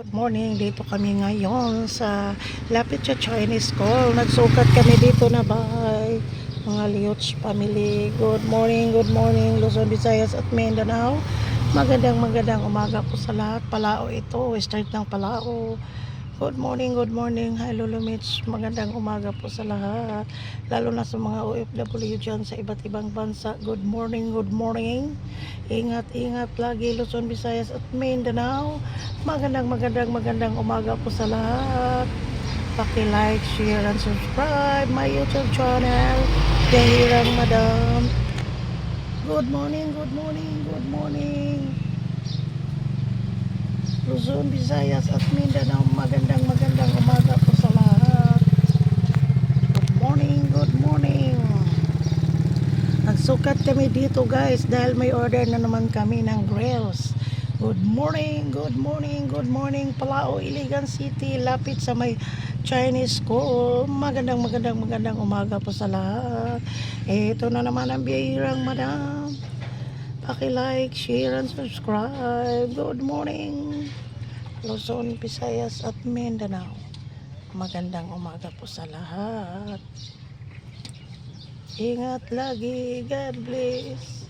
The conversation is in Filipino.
Good morning, dito kami ngayon sa lapit sa Chinese School. Nagsukat kami dito na bahay. Mga Liuch family. Good morning, Luzon, Visayas at Mindanao. Magandang umaga po sa lahat. Palao ito, start ng Palao. Good morning. Hi Lolo Mitch. Magandang umaga po sa lahat. Lalo na sa mga OFW dyan sa iba't ibang bansa. Good morning. Ingat lagi Luzon, Visayas at Mindanao. Magandang umaga po sa lahat. Paki-like, share, and subscribe my YouTube channel. Dahirang Madam. Good morning. Luzon, Visayas at Mindanao. Magandang umaga po sa lahat. Good morning. Nagsukat kami dito guys dahil may order na naman kami ng grills. Good morning. Palao, Iligan City, lapit sa may Chinese School. Magandang umaga po sa lahat. Ito na naman ang biyahirang Madam. Paki-like, share, and subscribe. Good morning, Luzon, Visayas at Mindanao. Magandang umaga po sa lahat. Ingat lagi. God bless.